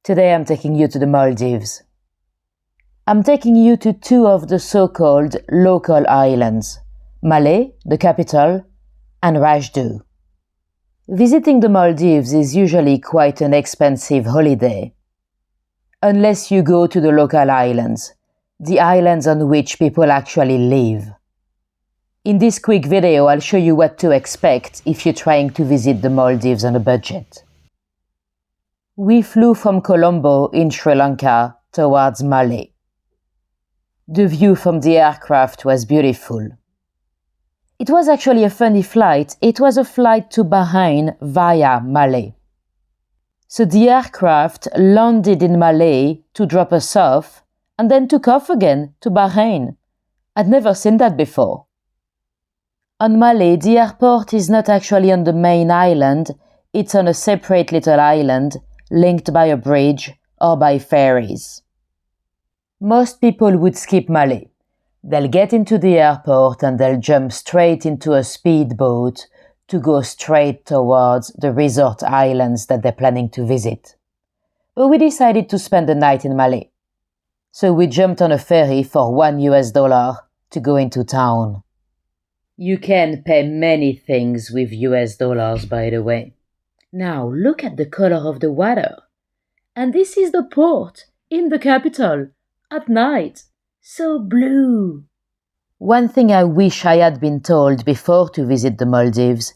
Today I'm taking you to the Maldives. I'm taking you to two of the so-called local islands, Malé, the capital, and Rasdhoo. Visiting the Maldives is usually quite an expensive holiday, unless you go to the local islands, the islands on which people actually live. In this quick video, I'll show you what to expect if you're trying to visit the Maldives on a budget. We flew from Colombo in Sri Lanka towards Malé. The view from the aircraft was beautiful. It was actually a funny flight. It was a flight to Bahrain via Malé. So the aircraft landed in Malé to drop us off and then took off again to Bahrain. I'd never seen that before. On Malé, the airport is not actually on the main island, it's on a separate little island linked by a bridge or by ferries. Most people would skip Malé. They'll get into the airport and they'll jump straight into a speedboat to go straight towards the resort islands that they're planning to visit. But we decided to spend the night in Malé. So we jumped on a ferry for $1 to go into town. You can pay many things with US dollars, by the way. Now look at the color of the water. And this is the port in the capital at night. So blue. One thing I wish I had been told before to visit the Maldives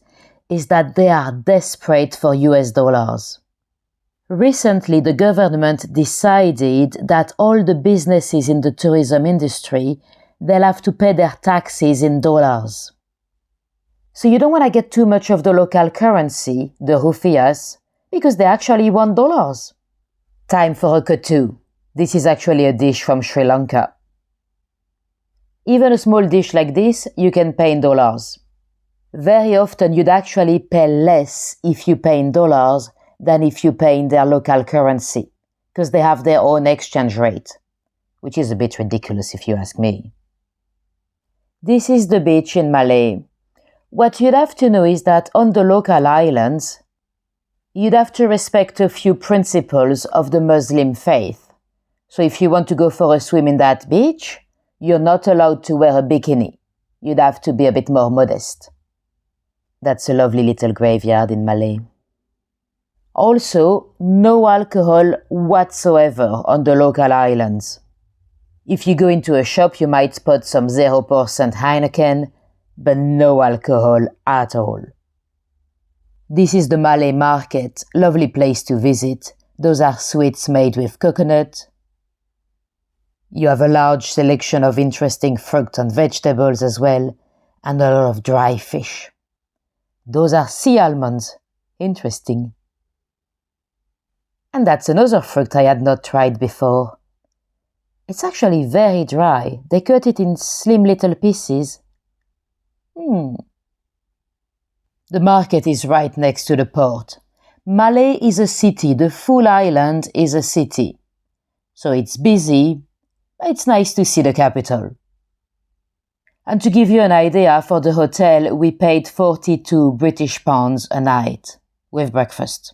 is that they are desperate for US dollars. Recently, the government decided that all the businesses in the tourism industry, they'll have to pay their taxes in dollars. So you don't want to get too much of the local currency, the rufias, because they actually want dollars. Time for a katu. This is actually a dish from Sri Lanka. Even a small dish like this, you can pay in dollars. Very often you'd actually pay less if you pay in dollars than if you pay in their local currency, because they have their own exchange rate, which is a bit ridiculous if you ask me. This is the beach in Malé. What you'd have to know is that on the local islands, you'd have to respect a few principles of the Muslim faith. So if you want to go for a swim in that beach, you're not allowed to wear a bikini. You'd have to be a bit more modest. That's a lovely little graveyard in Malé. Also, no alcohol whatsoever on the local islands. If you go into a shop, you might spot some 0% Heineken, but no alcohol at all. This is the Malé market, lovely place to visit. Those are sweets made with coconut. You have a large selection of interesting fruit and vegetables as well, and a lot of dry fish. Those are sea almonds. Interesting. And that's another fruit I had not tried before. It's actually very dry. They cut it in slim little pieces. The market is right next to the port. Malé is a city. The full island is a city. So it's busy. It's nice to see the capital. And to give you an idea, for the hotel, we paid 42 British pounds a night with breakfast.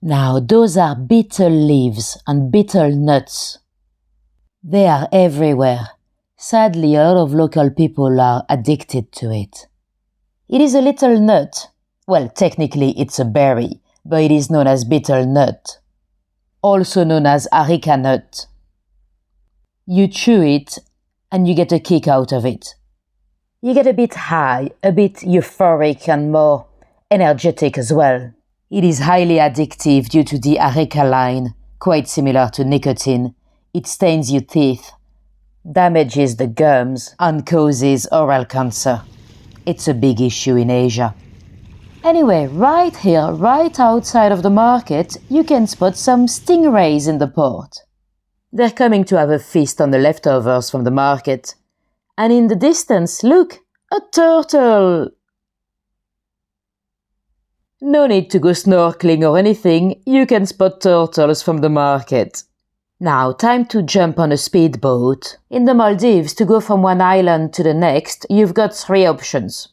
Now, those are betel leaves and betel nuts. They are everywhere. Sadly, a lot of local people are addicted to it. It is a little nut. Well, technically it's a berry, but it is known as betel nut, also known as areca nut. You chew it and you get a kick out of it. You get a bit high, a bit euphoric and more energetic as well. It is highly addictive due to the areca line, quite similar to nicotine. It stains your teeth, damages the gums, and causes oral cancer. It's a big issue in Asia. Anyway, right here, right outside of the market, you can spot some stingrays in the port. They're coming to have a feast on the leftovers from the market. And in the distance, look, a turtle! No need to go snorkeling or anything, you can spot turtles from the market. Now, time to jump on a speedboat. In the Maldives, to go from one island to the next, you've got three options.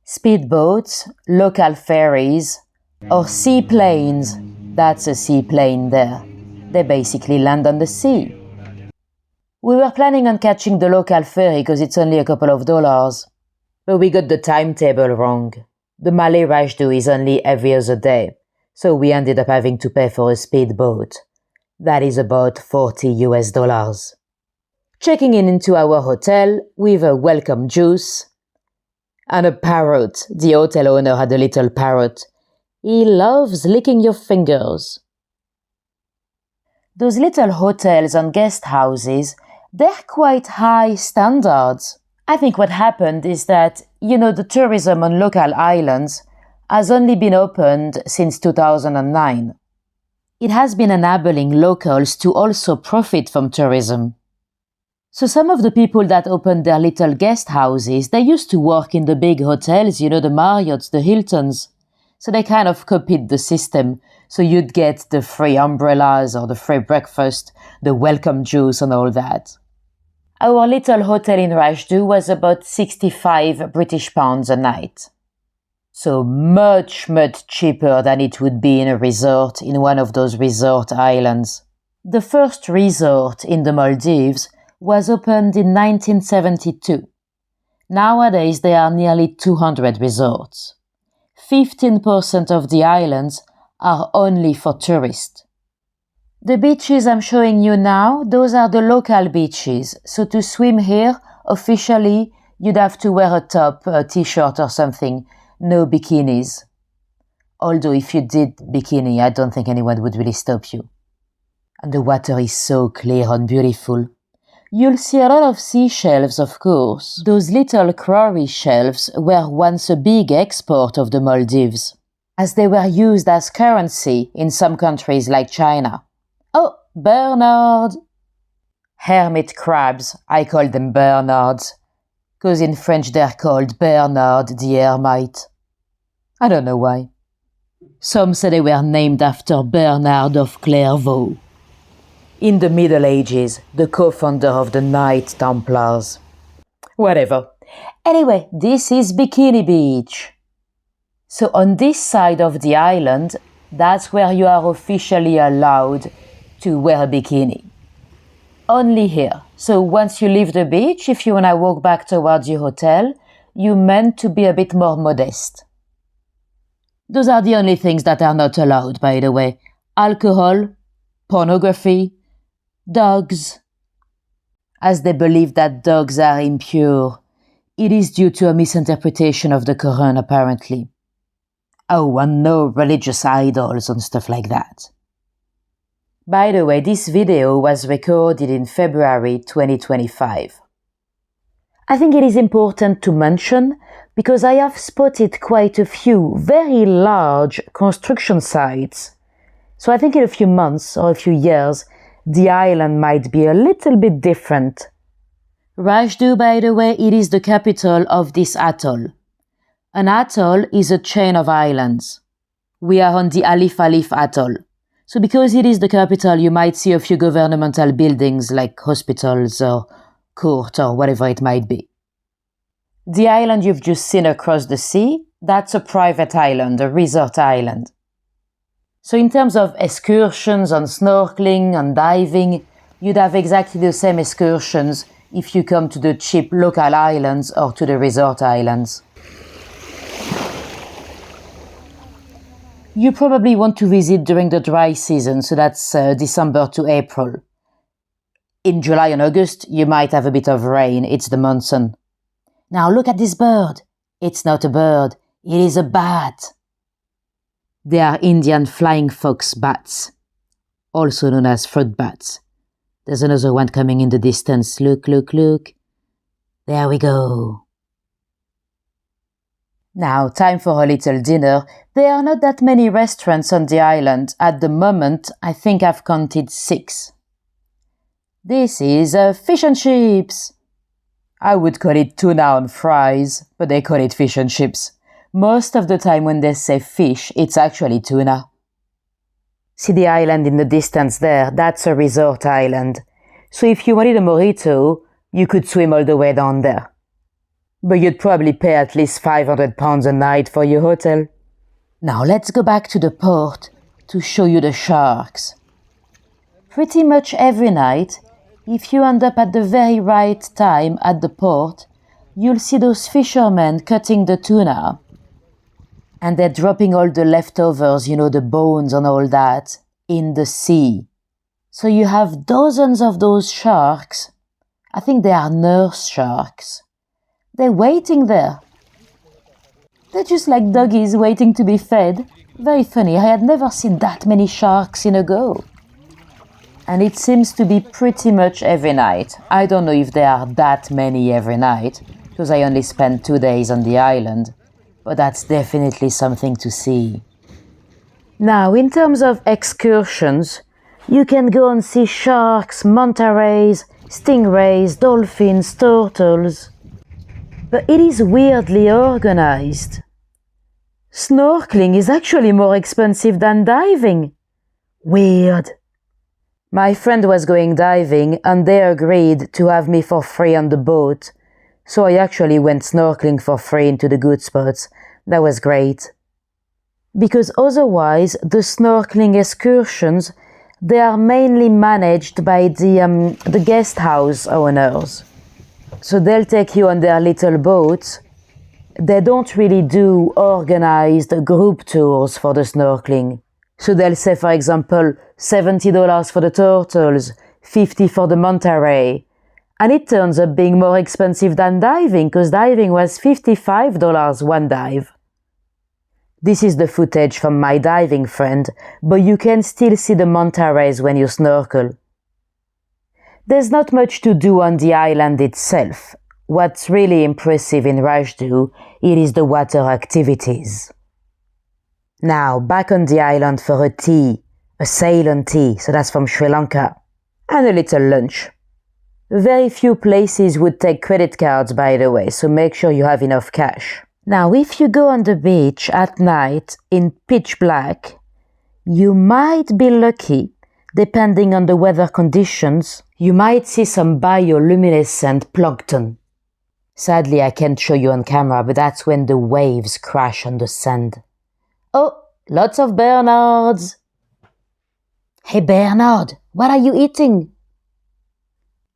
Speedboats, local ferries, or seaplanes. That's a seaplane there. They basically land on the sea. We were planning on catching the local ferry because it's only a couple of dollars. But we got the timetable wrong. The Malé Rasdhoo is only every other day, so we ended up having to pay for a speedboat. That is about $40. Checking in into our hotel with a welcome juice and a parrot. The hotel owner had a little parrot. He loves licking your fingers. Those little hotels and guest houses, they're quite high standards. I think what happened is that, the tourism on local islands has only been opened since 2009. It has been enabling locals to also profit from tourism. So some of the people that opened their little guest houses, they used to work in the big hotels, the Marriotts, the Hiltons. So they kind of copied the system. So you'd get the free umbrellas or the free breakfast, the welcome juice and all that. Our little hotel in Rasdhoo was about 65 British pounds a night. So much, much cheaper than it would be in a resort in one of those resort islands. The first resort in the Maldives was opened in 1972. Nowadays there are nearly 200 resorts. 15% of the islands are only for tourists. The beaches I'm showing you now, those are the local beaches. So to swim here, officially, you'd have to wear a top, a t-shirt or something. No bikinis. Although if you did bikini, I don't think anyone would really stop you. And the water is so clear and beautiful. You'll see a lot of seashells, of course. Those little quarry shells were once a big export of the Maldives, as they were used as currency in some countries like China. Oh, Bernard! Hermit crabs, I call them Bernards, because in French they're called Bernard the Hermite. I don't know why. Some say they were named after Bernard of Clairvaux. In the Middle Ages, the co-founder of the Knight Templars. Whatever. Anyway, this is Bikini Beach. So on this side of the island, that's where you are officially allowed to wear a bikini. Only here. So once you leave the beach, if you want to walk back towards your hotel, you're meant to be a bit more modest. Those are the only things that are not allowed, by the way. Alcohol, pornography, dogs. As they believe that dogs are impure, it is due to a misinterpretation of the Quran, apparently. Oh, and no religious idols and stuff like that. By the way, this video was recorded in February 2025. I think it is important to mention because I have spotted quite a few very large construction sites. So I think in a few months or a few years, the island might be a little bit different. Rasdhoo, by the way, it is the capital of this atoll. An atoll is a chain of islands. We are on the Alif Alif Atoll. So because it is the capital, you might see a few governmental buildings like hospitals or court or whatever it might be. The island you've just seen across the sea, that's a private island, a resort island. So in terms of excursions and snorkeling and diving, you'd have exactly the same excursions if you come to the cheap local islands or to the resort islands. You probably want to visit during the dry season, so that's December to April. In July and August, you might have a bit of rain, it's the monsoon. Now look at this bird. It's not a bird, it is a bat. They are Indian flying fox bats, also known as fruit bats. There's another one coming in the distance. Look, look, look. There we go. Now, time for a little dinner. There are not that many restaurants on the island. At the moment, I think I've counted 6. This is fish and chips. I would call it tuna and fries, but they call it fish and chips. Most of the time when they say fish, it's actually tuna. See the island in the distance there? That's a resort island. So if you wanted a mojito, you could swim all the way down there. But you'd probably pay at least £500 a night for your hotel. Now let's go back to the port to show you the sharks. Pretty much every night, if you end up at the very right time at the port, you'll see those fishermen cutting the tuna. And they're dropping all the leftovers, the bones and all that, in the sea. So you have dozens of those sharks. I think they are nurse sharks. They're waiting there. They're just like doggies waiting to be fed. Very funny. I had never seen that many sharks in a go. And it seems to be pretty much every night. I don't know if there are that many every night, because I only spent 2 days on the island. But that's definitely something to see. Now, in terms of excursions, you can go and see sharks, manta rays, stingrays, dolphins, turtles. But it is weirdly organized. Snorkeling is actually more expensive than diving. Weird. My friend was going diving and they agreed to have me for free on the boat. So I actually went snorkeling for free into the good spots. That was great. Because otherwise, the snorkeling excursions, they are mainly managed by the guest house owners. So they'll take you on their little boats. They don't really do organized group tours for the snorkeling. So they'll say, for example, $70 for the turtles, $50 for the manta ray. And it turns up being more expensive than diving, because diving was $55 one dive. This is the footage from my diving friend, but you can still see the manta rays when you snorkel. There's not much to do on the island itself. What's really impressive in Rasdhoo, it is the water activities. Now, back on the island for a tea, a Ceylon tea, so that's from Sri Lanka, and a little lunch. Very few places would take credit cards, by the way, so make sure you have enough cash. Now, if you go on the beach at night in pitch black, you might be lucky, depending on the weather conditions, you might see some bioluminescent plankton. Sadly, I can't show you on camera, but that's when the waves crash on the sand. Oh, lots of Bernards! Hey Bernard, what are you eating?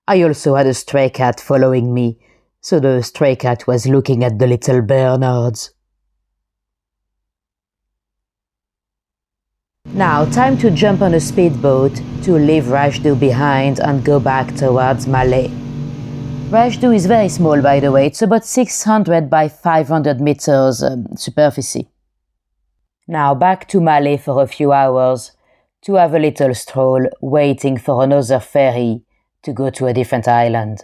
I also had a stray cat following me, so the stray cat was looking at the little Bernards. Now, time to jump on a speedboat to leave Rasdhoo behind and go back towards Malé. Rasdhoo is very small, by the way. It's about 600 by 500 meters superficie. Now back to Malé for a few hours to have a little stroll, waiting for another ferry to go to a different island.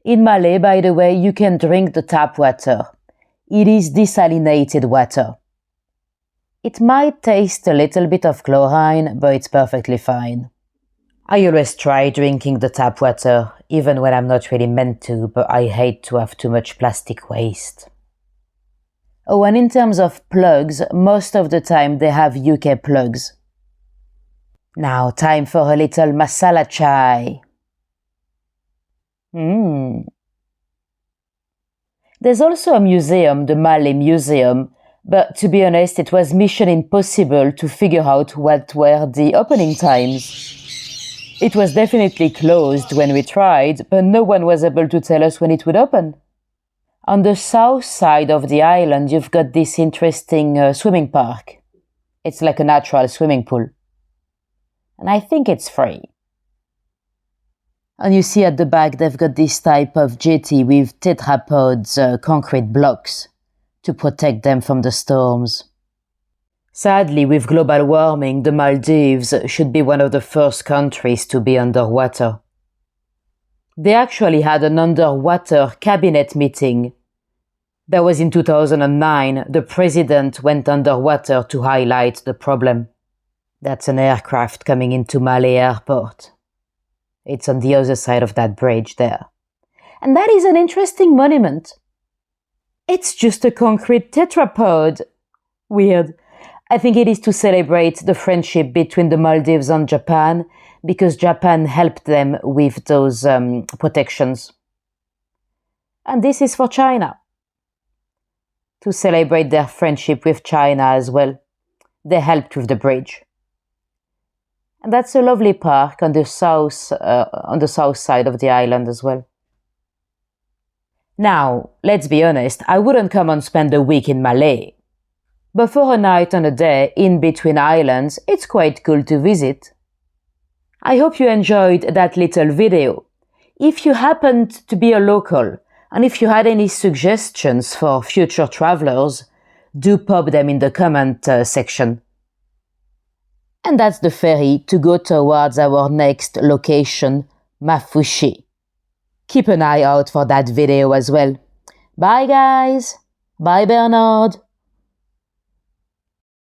In Malé, by the way, you can drink the tap water. It is desalinated water. It might taste a little bit of chlorine, but it's perfectly fine. I always try drinking the tap water, even when I'm not really meant to, but I hate to have too much plastic waste. Oh, and in terms of plugs, most of the time they have UK plugs. Now, time for a little masala chai. There's also a museum, the Malé Museum, but to be honest, it was mission impossible to figure out what were the opening times. It was definitely closed when we tried, but no one was able to tell us when it would open. On the south side of the island, you've got this interesting swimming park. It's like a natural swimming pool. And I think it's free. And you see at the back, they've got this type of jetty with tetrapods, concrete blocks, to protect them from the storms. Sadly, with global warming, the Maldives should be one of the first countries to be underwater. They actually had an underwater cabinet meeting. That was in 2009. The president went underwater to highlight the problem. That's an aircraft coming into Malé Airport. It's on the other side of that bridge there. And that is an interesting monument. It's just a concrete tetrapod. Weird. I think it is to celebrate the friendship between the Maldives and Japan, because Japan helped them with those protections. And this is for China, to celebrate their friendship with China as well. They helped with the bridge. And that's a lovely park on the south side of the island as well. Now, let's be honest, I wouldn't come and spend a week in Malé. But for a night and a day in between islands, it's quite cool to visit. I hope you enjoyed that little video. If you happened to be a local, and if you had any suggestions for future travelers, do pop them in the comment section. And that's the ferry to go towards our next location, Mafushi. Keep an eye out for that video as well. Bye guys! Bye Bernard!